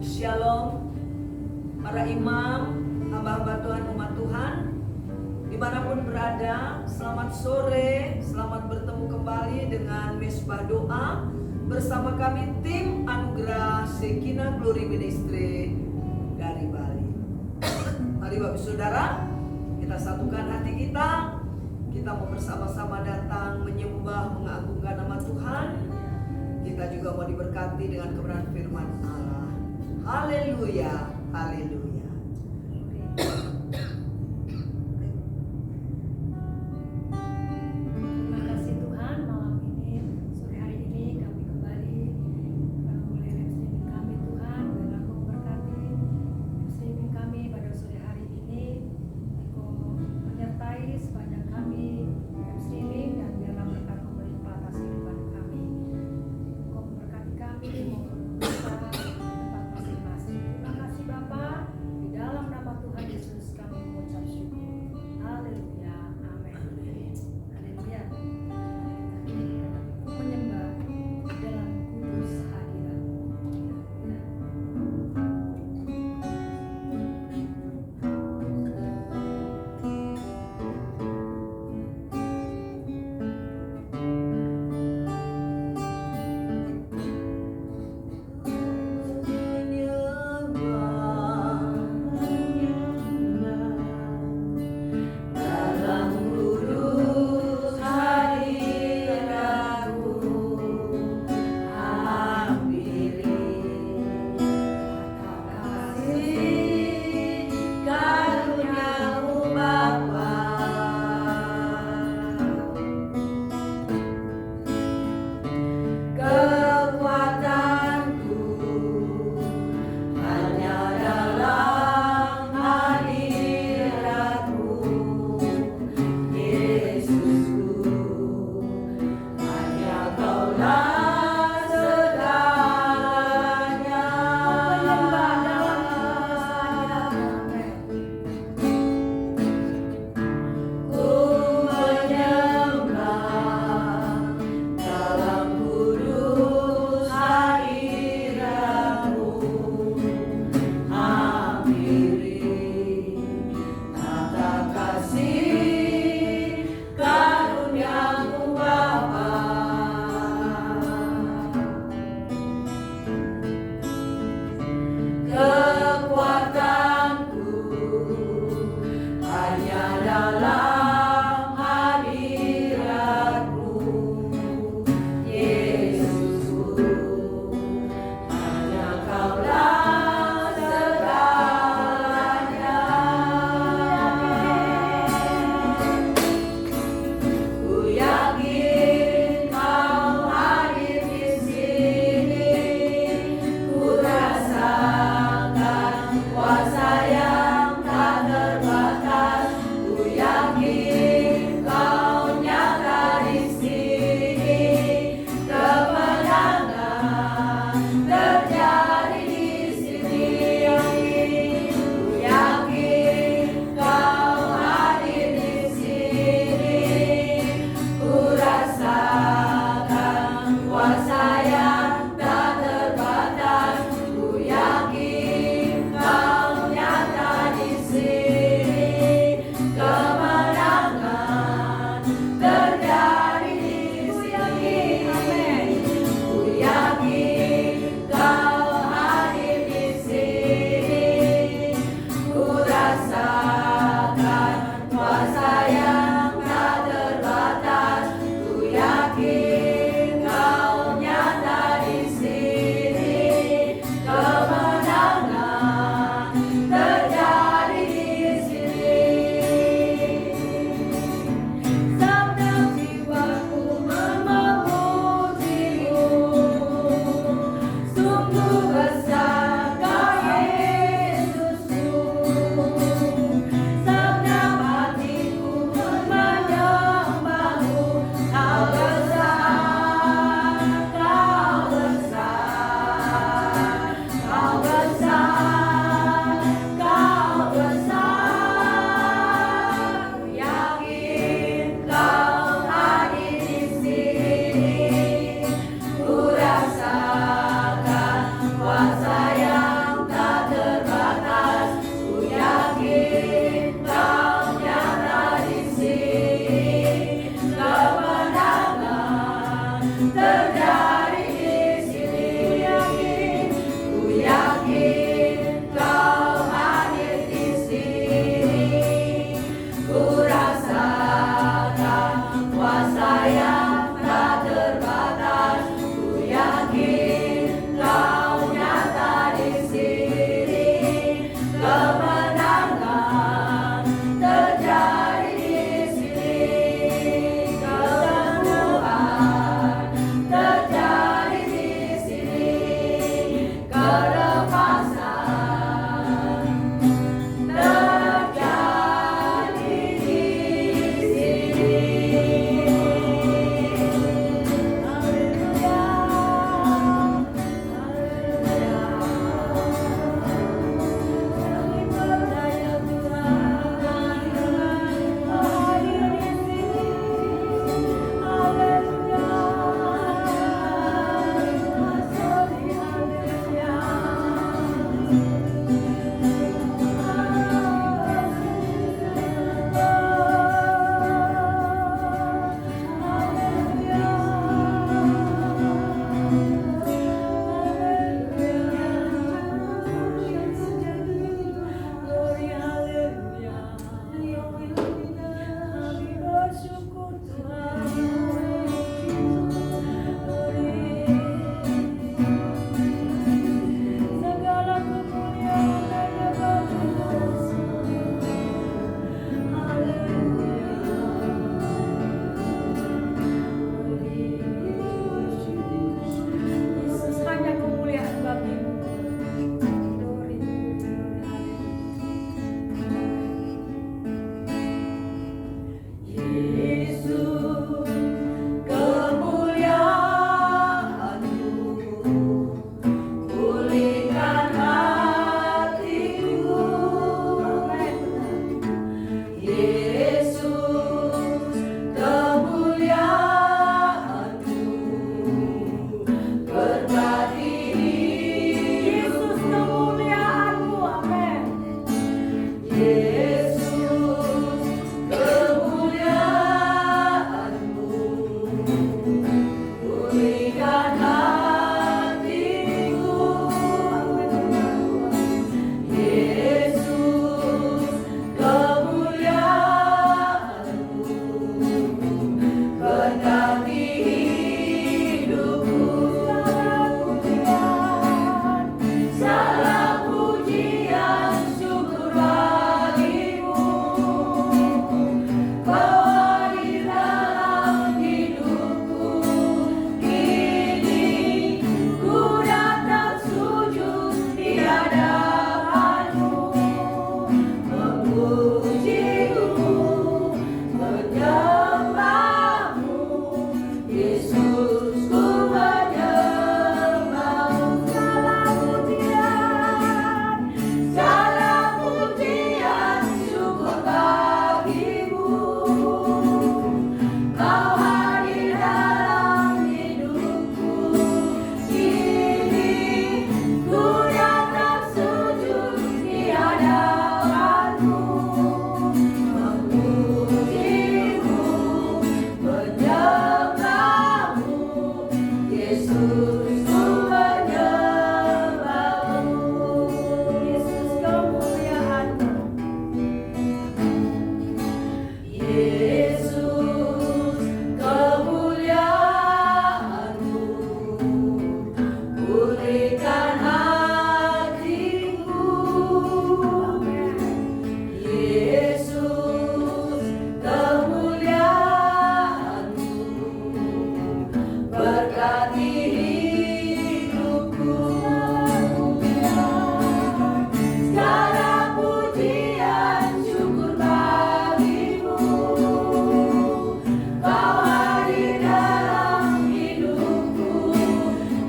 Shalom, para imam, hamba-hamba Tuhan, umat Tuhan, dimanapun berada. Selamat sore, selamat bertemu kembali dengan Mesbah Doa bersama kami tim Anugerah Shekinah Glory Ministry dari Bali. Mari Bapak Saudara, kita satukan hati kita. Kita mau bersama-sama datang menyembah, mengagungkan nama Tuhan. Kita juga mau diberkati dengan kebenaran firman Allah. Haleluya, haleluya. Terima kasih Tuhan, malam ini, sore hari ini kami kembali mulai live streaming kami Tuhan. Biarlah Kau memberkati live streaming kami pada sore hari ini. Kau menyertai sepanjang kami live streaming, dan biarlah berkat Kau melimpah atas kehidupan kami. Kau memberkati kami maupun kita tempat masing-masing. Terima kasih Bapa,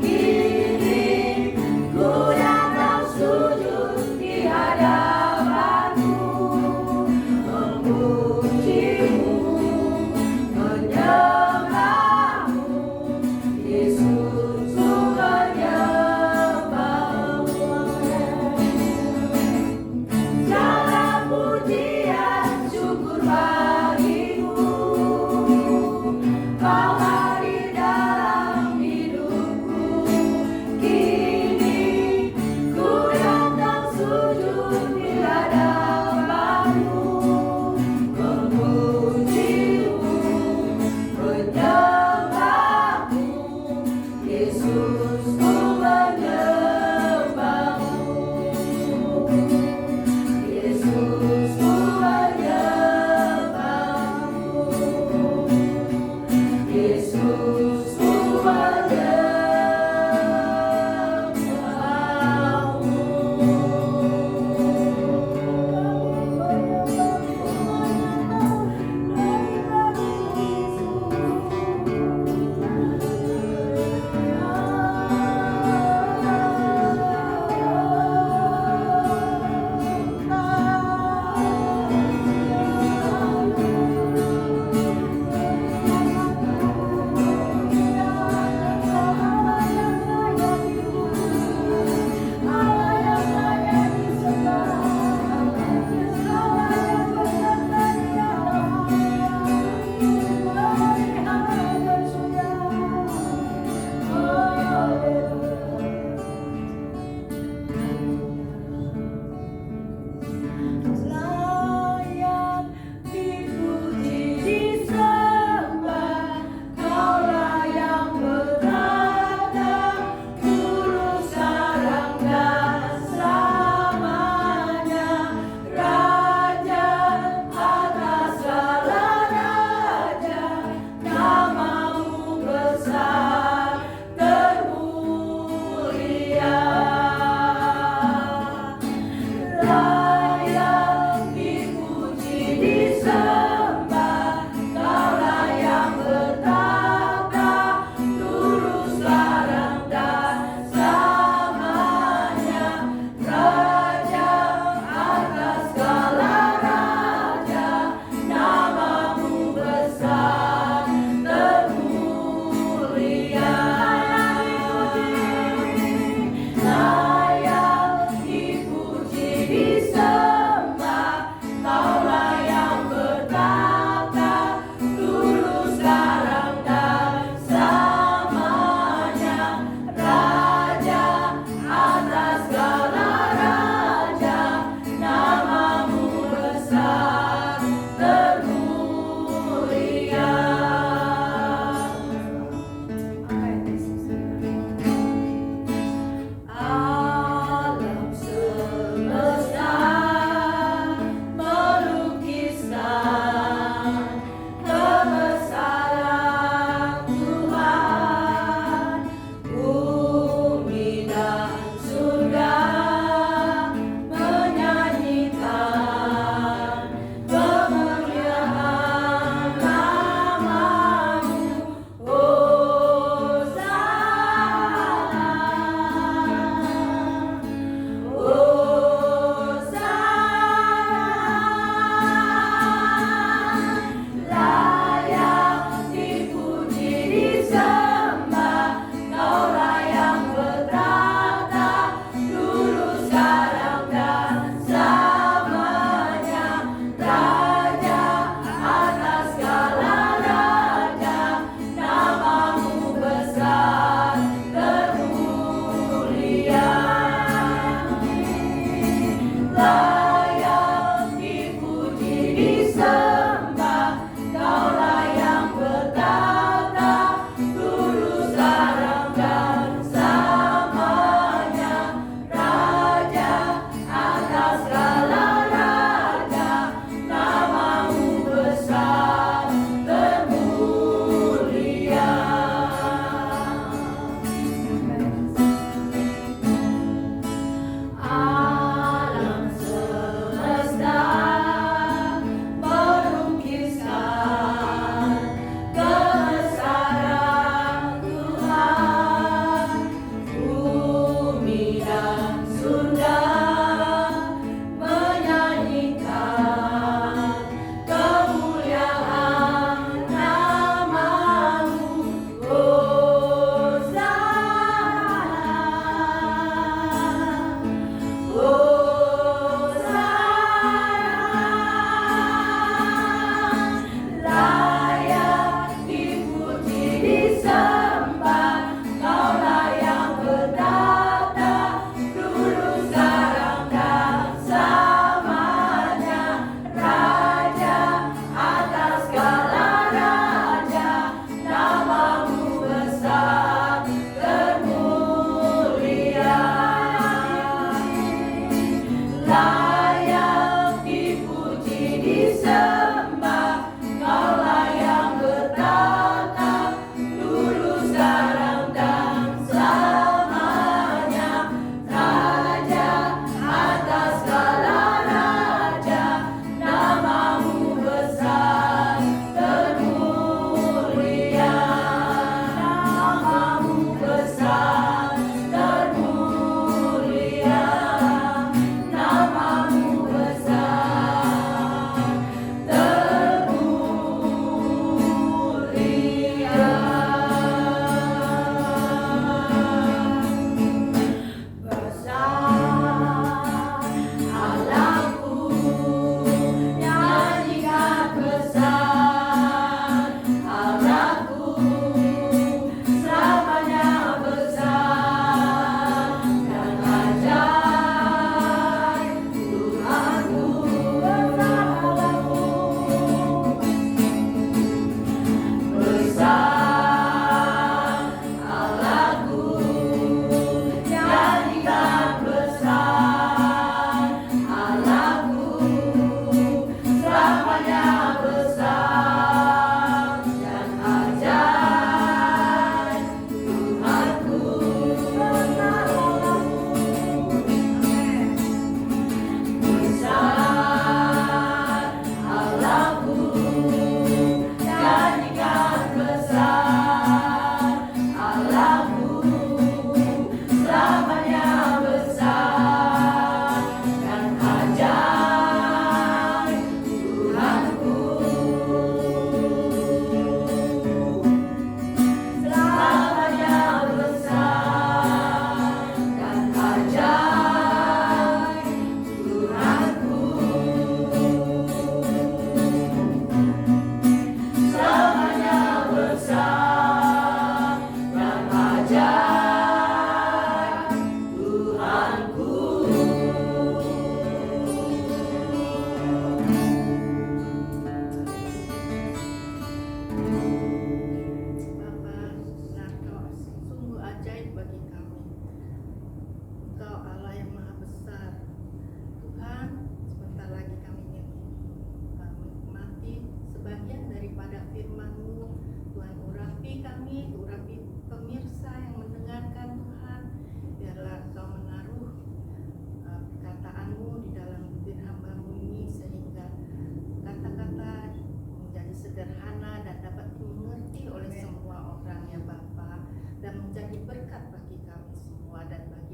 Kini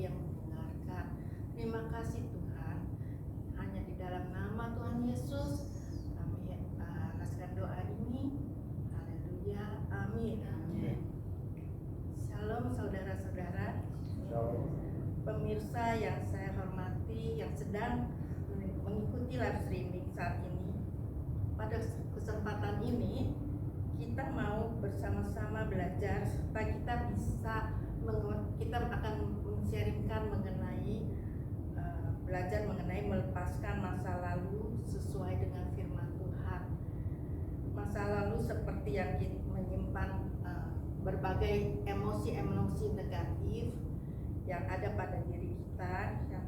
bagi yang mendengarkan. Terima kasih Tuhan. Hanya di dalam nama Tuhan Yesus kami alaskan doa ini. Haleluya. Amin. Shalom saudara-saudara. Pemirsa yang saya hormati, yang sedang mengikuti live streaming saat ini. Pada kesempatan ini kita mau bersama-sama belajar supaya kita akan men-sharingkan mengenai belajar mengenai melepaskan masa lalu sesuai dengan firman Tuhan. Masa lalu seperti yang kita menyimpan berbagai emosi-emosi negatif yang ada pada diri kita, yang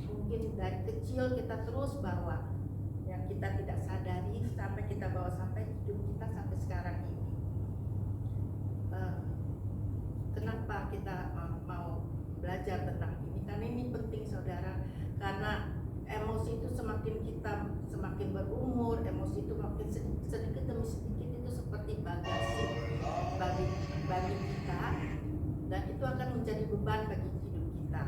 mungkin dari kecil kita terus bawa, yang kita tidak sadari sampai kita bawa sampai hidup kita sampai sekarang ini. Kenapa kita mau belajar tentang ini? Karena ini penting saudara, karena emosi itu semakin berumur, emosi itu makin sedikit demi sedikit itu seperti bagasi bagi kita, dan itu akan menjadi beban bagi hidup kita.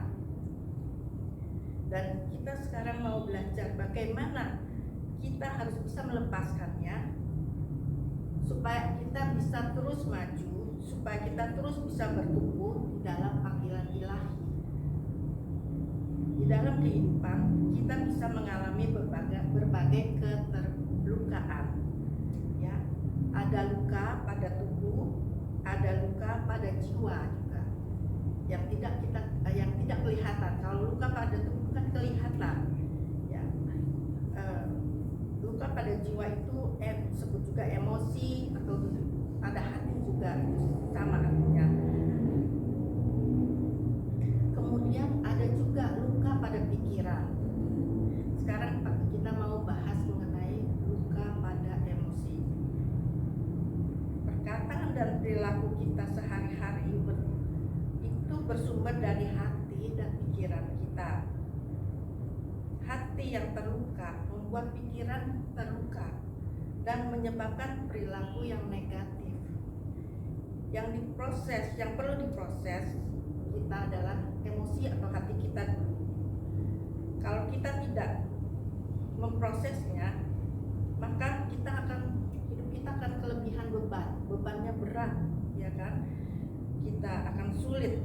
Dan kita sekarang mau belajar bagaimana kita harus bisa melepaskannya supaya kita bisa terus maju, supaya kita terus bisa bertumbuh di dalam panggilan ilahi. Di dalam kehidupan kita bisa mengalami berbagai keterlukaan. Ya, ada luka pada tubuh, ada luka pada jiwa juga. Yang tidak kelihatan. Kalau luka pada tubuh kan kelihatan. Ya. Luka pada jiwa itu disebut juga emosi, atau ada hati juga, sama artinya. Kemudian ada juga luka pada pikiran. Sekarang kita mau bahas mengenai luka pada emosi. Perkataan dan perilaku kita sehari-hari itu bersumber dari hati dan pikiran kita. Hati yang terluka membuat pikiran terluka dan menyebabkan perilaku yang negatif. Yang perlu diproses kita adalah emosi atau hati kita dulu. Kalau kita tidak memprosesnya, maka hidup kita akan kelebihan bebannya berat, ya kan? Kita akan sulit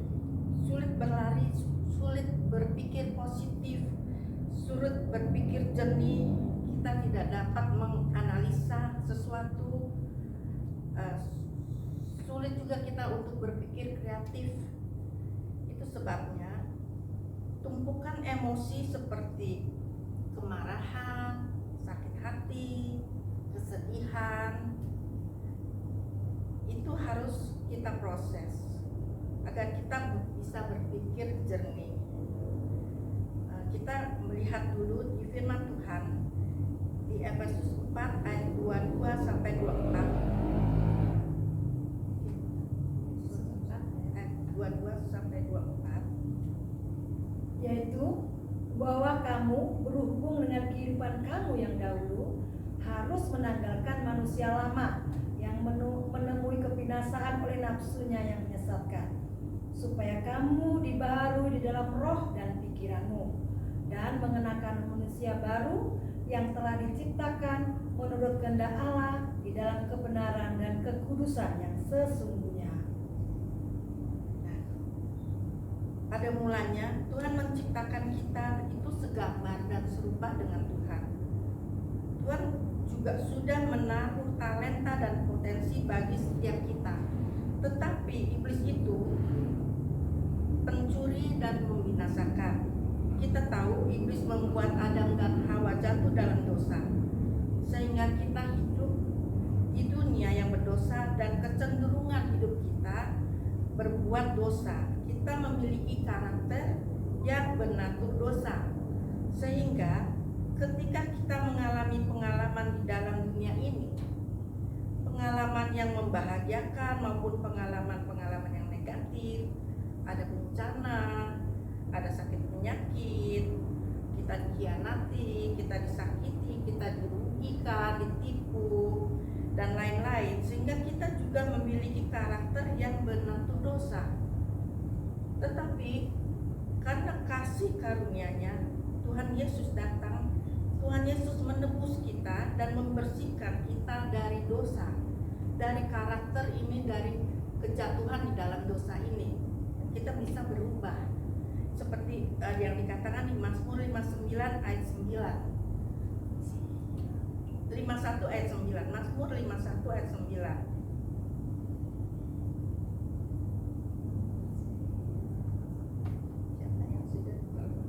berlari, sulit berpikir positif, sulit berpikir jernih. Kita tidak dapat menganalisa sesuatu, sulit juga kita untuk berpikir kreatif. Itu sebabnya tumpukan emosi seperti kemarahan, sakit hati, kesedihan itu harus kita proses agar kita bisa berpikir jernih. Kita melihat dulu di firman Tuhan di Efesus 4 ayat 22 sampai 24. Ayat 22 sampai 24. Yaitu bahwa kamu berhubung dengan kehidupan kamu yang dahulu harus menanggalkan manusia lama yang menemui kebinasaan oleh nafsunya yang menyesatkan, supaya kamu dibaharui di dalam roh dan pikiranmu, dan mengenakan manusia baru yang telah diciptakan menurut kehendak Allah di dalam kebenaran dan kekudusan yang sesungguhnya. Nah, pada mulanya Tuhan menciptakan kita itu segambar dan serupa dengan Tuhan. Tuhan juga sudah menaruh talenta dan potensi bagi setiap kita. Tetapi iblis itu pencuri dan membinasakan. Kita tahu iblis membuat Adam dan Hawa jatuh dalam dosa, sehingga kita hidup di dunia yang berdosa, dan kecenderungan hidup kita berbuat dosa. Kita memiliki karakter yang bernatur dosa, sehingga ketika kita mengalami pengalaman di dalam dunia ini, pengalaman yang membahagiakan maupun pengalaman-pengalaman yang negatif, ada bencana, ada sakit penyakit, kita dikhianati, kita disakiti, kita dirugikan, ditipu, dan lain-lain, sehingga kita juga memiliki karakter yang bernatur dosa. Tetapi Karena kasih karunia-Nya, Tuhan Yesus datang, Tuhan Yesus menebus kita dan membersihkan kita dari dosa, dari karakter ini, dari kejatuhan di dalam dosa ini. Kita bisa berubah seperti yang dikatakan di Mazmur 59 ayat 9. 51 ayat 9. Mazmur 51 ayat 9. Siapa yang sudah membaca?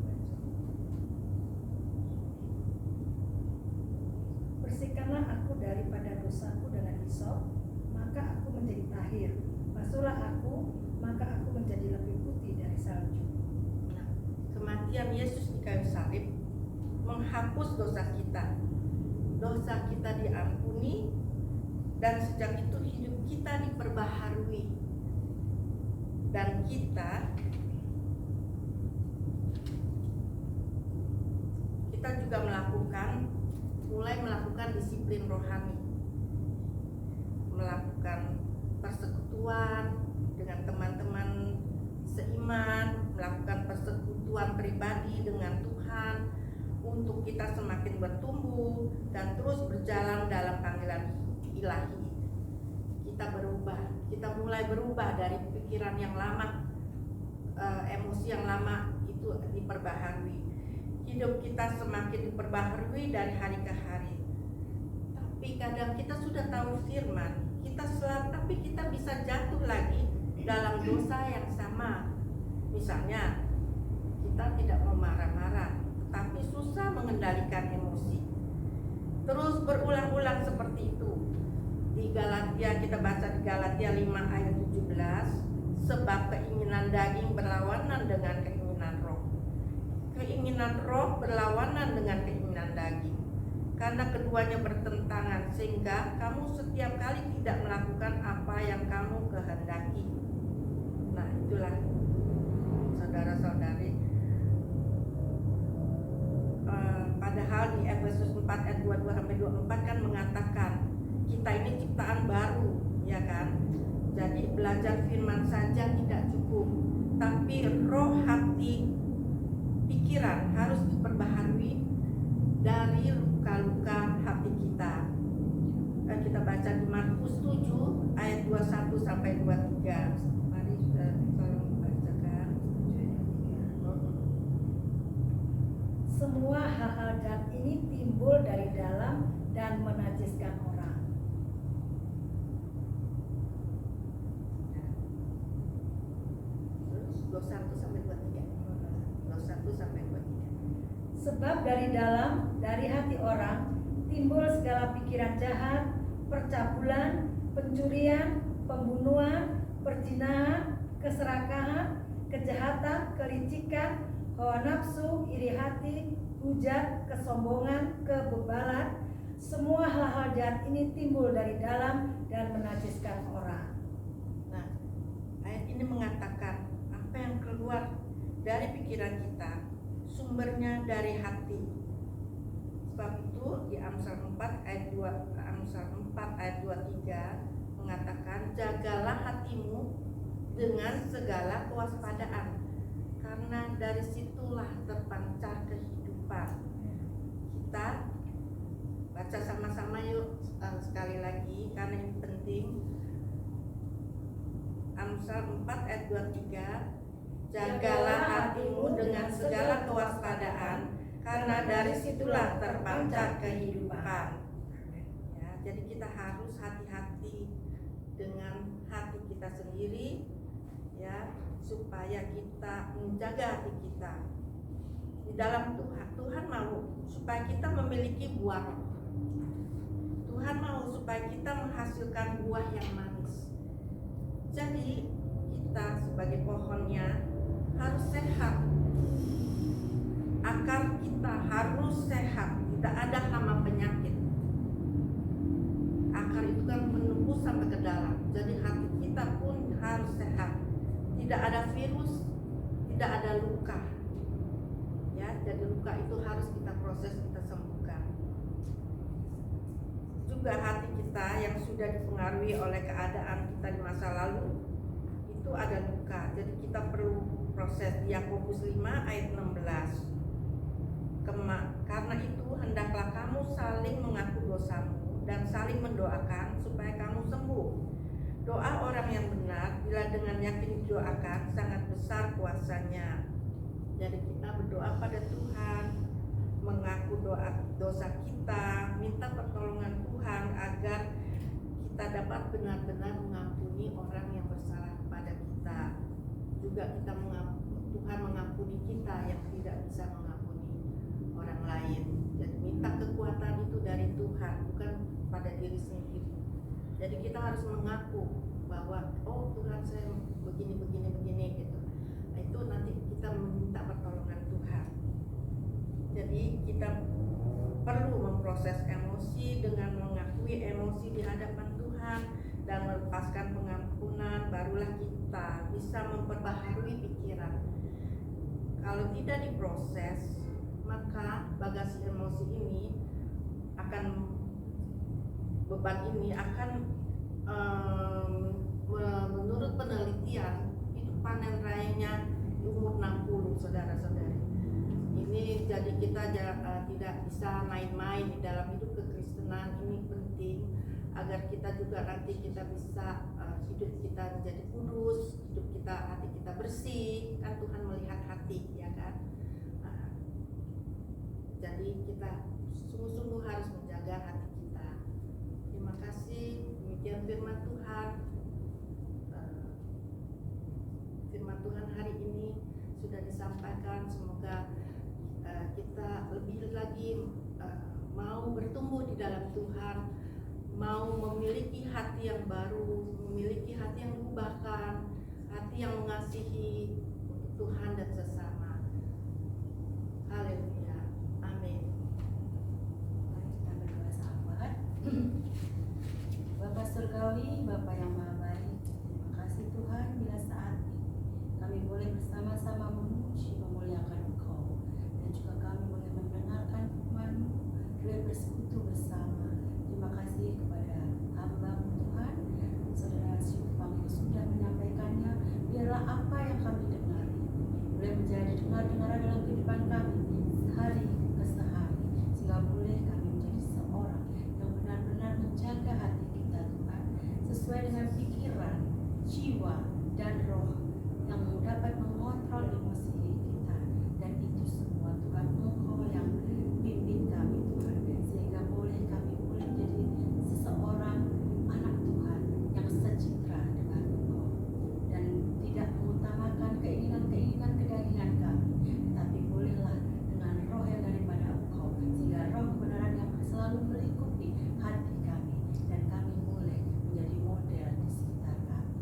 Bersihkanlah aku daripada dosaku dengan hisop, maka aku menjadi tahir. Basuhlah aku, maka aku menjadi lebih putih dari salju. Nah, kematian Yesus di kayu salib menghapus dosa kita. Dosa kita diampuni, dan sejak itu hidup kita diperbaharui. Dan kita juga mulai melakukan disiplin rohani, melakukan persekutuan dengan teman-teman seiman, melakukan persekutuan pribadi dengan Tuhan untuk kita semakin bertumbuh dan terus berjalan dalam panggilan ilahi. Kita berubah, kita mulai berubah dari pikiran yang lama, emosi yang lama itu diperbaharui. Hidup kita semakin diperbaharui dari hari ke hari. Tapi kadang kita sudah tahu firman, tapi kita bisa jatuh lagi dalam dosa yang sama. Misalnya, kita tidak mau marah-marah, tetapi susah mengendalikan emosi. Terus berulang-ulang seperti itu. Di Galatia, kita baca di Galatia 5 ayat 17, sebab keinginan daging berlawanan dengan keinginan roh. Keinginan roh berlawanan dengan keinginan daging. Karena keduanya bertentangan, sehingga kamu setiap kali tidak melakukan apa yang kamu kehendaki. Nah, itulah saudara-saudari. Padahal di Efesus 4 ayat 22-24 kan mengatakan kita ini ciptaan baru, ya kan? Jadi belajar firman saja tidak cukup, tapi roh, hati, pikiran harus diperbaharui dari luka-luka hati kita. Kita baca di Markus 7 ayat 21 sampai 23. Mari tolong bacakan. Semua hal-hal jahat ini timbul dari dalam dan menajiskan orang. Terus 21 sampai 23. 21 sampai 23. Sebab dari dalam, dari hati orang timbul segala pikiran jahat, percabulan, pencurian, pembunuhan, perzinahan, keserakahan, kejahatan, kelicikan, hawa nafsu, iri hati, hujat, kesombongan, kebebalan. Semua hal-hal jahat ini timbul dari dalam dan menajiskan orang. Nah, ayat ini mengatakan apa yang keluar dari pikiran kita, sumbernya dari hati. Sebab itu di Amsal 4 ayat 23 mengatakan, jagalah hatimu dengan segala kewaspadaan, karena dari situlah terpancar kehidupan. Kita baca sama-sama yuk sekali lagi karena ini penting. Amsal 4 ayat 23, jagalah hatimu dengan segala kewaspadaan, karena dari situlah terpancar kehidupan. Ya, jadi kita harus hati-hati dengan hati kita sendiri, ya, supaya kita menjaga hati kita. Di dalam Tuhan mau supaya kita memiliki buah. Tuhan mau supaya kita menghasilkan buah yang manis. Jadi kita sebagai pohonnya harus sehat. Akar kita harus sehat, tidak ada hama penyakit. Akar itu kan menembus sampai ke dalam. Jadi hati kita pun harus sehat. Tidak ada virus, tidak ada luka. Ya, jadi luka itu harus kita proses, kita sembuhkan. Juga hati kita yang sudah dipengaruhi oleh keadaan kita di masa lalu itu ada luka. Jadi kita perlu proses di Yakobus 5 ayat 16. Karena itu hendaklah kamu saling mengaku dosamu dan saling mendoakan supaya kamu sembuh. Doa orang yang benar bila dengan yakin didoakan sangat besar kuasanya. Jadi kita berdoa pada Tuhan, mengaku dosa kita, minta pertolongan Tuhan agar kita dapat benar-benar mengampuni orang yang bersalah kepada kita. Juga kita Tuhan mengampuni kita yang tidak bisa mengampuni orang lain. Jadi minta kekuatan itu dari Tuhan, bukan pada diri sendiri. Jadi kita harus mengaku bahwa oh Tuhan saya begini gitu. Nah, itu nanti kita meminta pertolongan Tuhan. Jadi kita perlu memproses emosi dengan mengakui emosi di hadapan Tuhan dan melepaskan pengampunan, barulah kita bisa memperbaharui pikiran. Kalau tidak diproses, maka bagasi emosi ini akan beban ini akan menurut penelitian itu panen rayanya di umur 60, saudara-saudari. Ini jadi kita tidak bisa main-main di dalam hidup kekristenan. Ini penting agar kita juga nanti kita bisa hidup kita menjadi kudus, hidup kita, hati kita bersih. Kan Tuhan melihat hati, ya kan? Jadi kita sungguh-sungguh harus menjaga hati kita. Terima kasih. Demikian firman Tuhan. Firman Tuhan hari ini sudah disampaikan. Semoga kita lebih lagi mau bertumbuh di dalam Tuhan, mau memiliki hati yang baru, memiliki hati yang diubahkan, hati yang mengasihi untuk Tuhan dan sesama. Haleluya. Amin. Mari kita berdoa sahabat. Bapa Surgawi, Bapa yang Maha Baik, terima kasih Tuhan bila saat ini kami boleh bersama-sama memuji, memuliakan Engkau, dan juga kami boleh mendengarkan firman-Mu, boleh bersekutu bersama. Terima kasih kepada hamba-Mu Tuhan, Saudara Syufang yang sudah menyampaikannya. Biarlah apa yang kami dengar boleh menjadi dengar-dengaran dalam kehidupan kami sehari ke sehari, sehingga boleh kami menjadi seorang yang benar-benar menjaga hati kita Tuhan, sesuai dengan pikiran, jiwa, dan roh yang dapat mengontrol emosi kita. Dan itu semua Tuhan Engkau yang pimpin kami Tuhan, sehingga boleh kami boleh menjadi seseorang anak Tuhan yang secitra dengan Engkau, dan tidak mengutamakan keinginan-keinginan kedagingan kami, tapi bolehlah dengan roh yang daripada Engkau, sehingga roh kebenaran yang selalu melingkupi hati kami, dan kami boleh menjadi model di sekitar kami.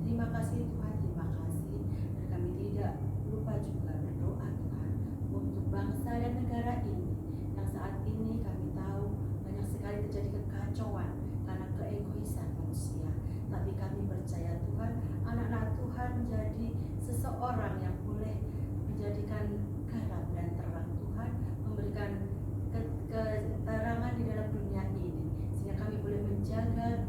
Terima kasih Tuhan, terima kasih. Dan kami tidak lupa juga berdoa Tuhan untuk bangsa dan negara ini, yang saat ini kami tahu banyak sekali terjadi kekacauan karena keegoisan manusia. Tapi kami percaya Tuhan, anak-anak Tuhan menjadi seseorang yang boleh menjadikan garam dan terang Tuhan, memberikan keterangan di dalam dunia ini, sehingga kami boleh menjaga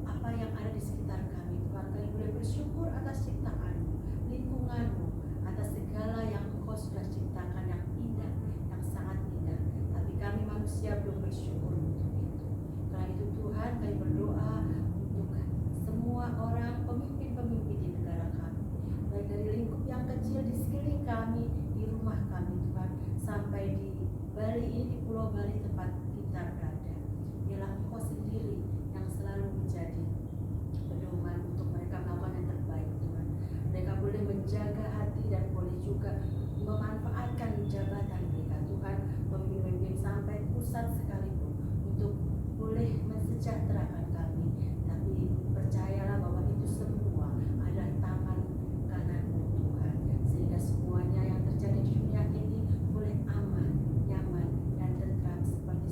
apa yang ada di sekitar kami Tuhan. Kami boleh bersyukur atas ciptaan-Mu, lingkungan-Mu, atas segala yang Engkau sudah ciptakan yang indah, yang sangat indah. Tapi kami manusia belum bersyukur untuk itu. Karena itu Tuhan, kami berdoa untuk semua orang pemimpin-pemimpin di negara kami, baik dari lingkup yang kecil di sekeliling kami, di rumah kami Tuhan, sampai di Bali ini, di Pulau Bali tempat kita berada. Biarlah Engkau sendiri yang selalu menjadi pedoman untuk mereka melakukan yang terbaik Tuhan. Mereka boleh menjaga hati dan boleh juga memanfaatkan jabatan mereka Tuhan, memimpin sampai pusat sekalipun, untuk boleh mensejahterakan kami. Tapi percayalah bahwa itu semua adalah tangan kanan-Mu Tuhan, sehingga semuanya yang terjadi di dunia ini boleh aman, nyaman, dan tentram seperti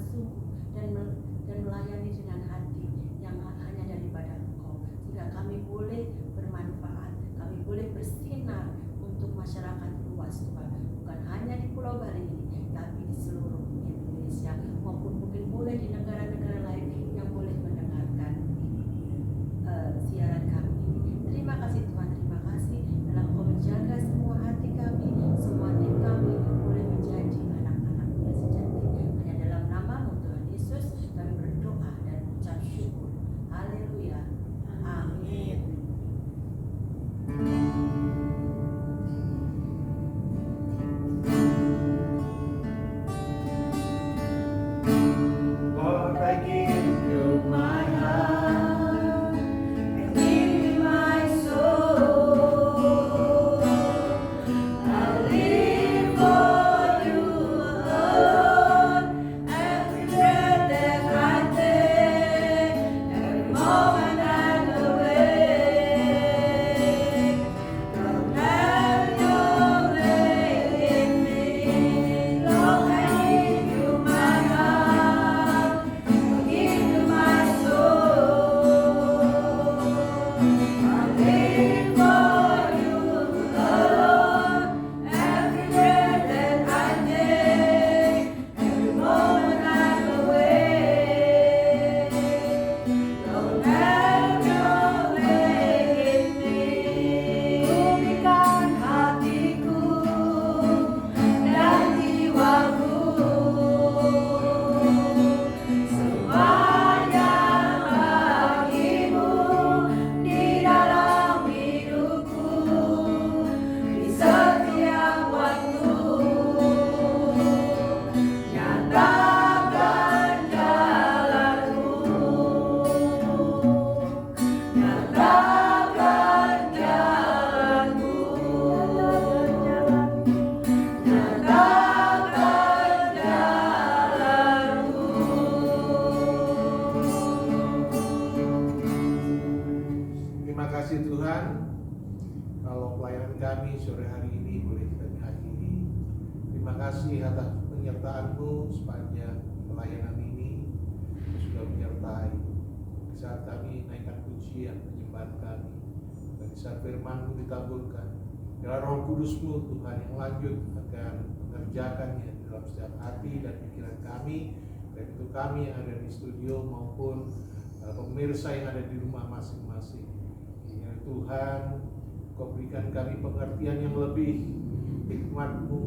sungguh dan melayani dengan hati yang hanya daripada Engkau, sehingga kami boleh bermanfaat, kami boleh bersinar untuk masyarakat luas Tuhan, bukan hanya di Pulau Bali ini, tapi di seluruh Indonesia maupun mungkin boleh di negara-negara lain yang boleh mendengarkan siaran kami ini. Terima kasih Tuhan, terima kasih dalam Engkau menjaga semua hati kami, semua tim kami boleh menjadi anak-anak-Mu yang sejati. Hanya dalam nama-Mu Tuhan Yesus kami berdoa dan ucap syukur. Haleluya. Amin. Lord, I give you my heart, I give you my soul. I live for you alone. Every breath that I take, every moment I'm awake. Lord, have your way in me. Lord, I give you my heart, I give you my soul. I live for you alone. Every breath that I take, every moment I'm awake. Lord, have your way in me. Berikan hatiku dan jiwaku, semuanya bagimu di dalam hidupku, di setiap waktu. Nyatakan jalanmu, nyatakan jalanmu, nyatakan jalanmu. Terima kasih Tuhan, kalau pelayanan kami sore hari ini boleh kita akhiri. Terima kasih atas penyertaan-Mu sepanjang pelayanan ini. Kau sudah menyertai di saat kami naikkan pujian, penyembahan kami, dan di saat firman-Mu ditaburkan. Biarlah Roh Kudus-Mu Tuhan yang lanjut akan mengerjakannya di dalam setiap hati dan pikiran kami, baik itu kami yang ada di studio maupun pemirsa yang ada di rumah masing-masing. Ya Tuhan, Kau berikan kami pengertian yang lebih, hikmat-Mu,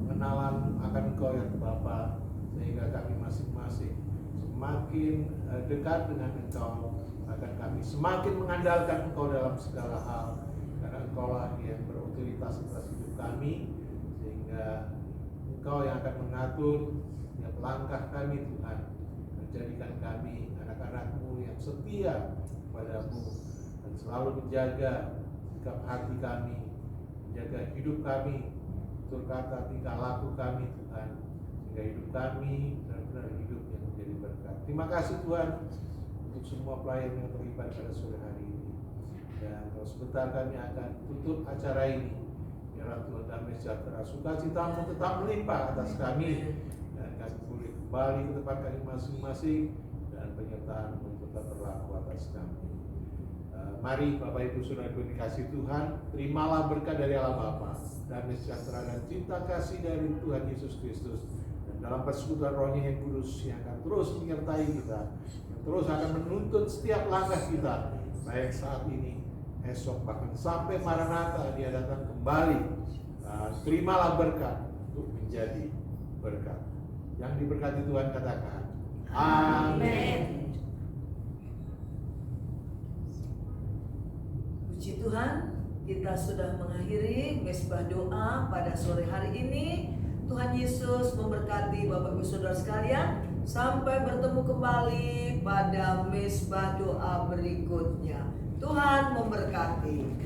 pengenalan akan Engkau ya Bapa, sehingga kami masing-masing semakin dekat dengan Engkau, akan kami semakin mengandalkan Engkau dalam segala hal, karena Engkaulah yang berotoritas atas hidup kami, sehingga Engkau yang akan mengatur setiap langkah kami Tuhan, menjadikan kami anak-anak-Mu yang setia kepadamu dan selalu menjaga sikap hati kami, menjaga hidup kami, tutur kata, tingkah laku kami Tuhan, sehingga hidup kami benar-benar hidup yang menjadi berkat. Terima kasih Tuhan untuk semua pelayan yang terlibat pada sore hari ini. Dan kalau sebentar kami akan tutup acara ini, biarlah Tuhan damai sejahtera, sukacita-Mu tetap melimpah atas kami, dan kami boleh kembali ke tempat kami masing-masing, dan penyertaan-Mu tetap berlaku atas kami. Mari Bapak Ibu Saudara yang dikasihi Tuhan, terimalah berkat dari Allah Bapa, damai sejahtera dan cinta kasih dari Tuhan Yesus Kristus, dan dalam persekutuan Roh-Nya yang kudus yang akan terus menyertai kita, yang terus akan menuntun setiap langkah kita, baik saat ini, esok, bahkan sampai Maranatha Dia datang kembali. Terimalah berkat untuk menjadi berkat. Yang diberkati Tuhan katakan amin. Puji Tuhan, kita sudah mengakhiri mesbah doa pada sore hari ini. Tuhan Yesus memberkati Bapak Ibu Saudara sekalian. Sampai bertemu kembali pada mesbah doa berikutnya. Tuhan memberkati.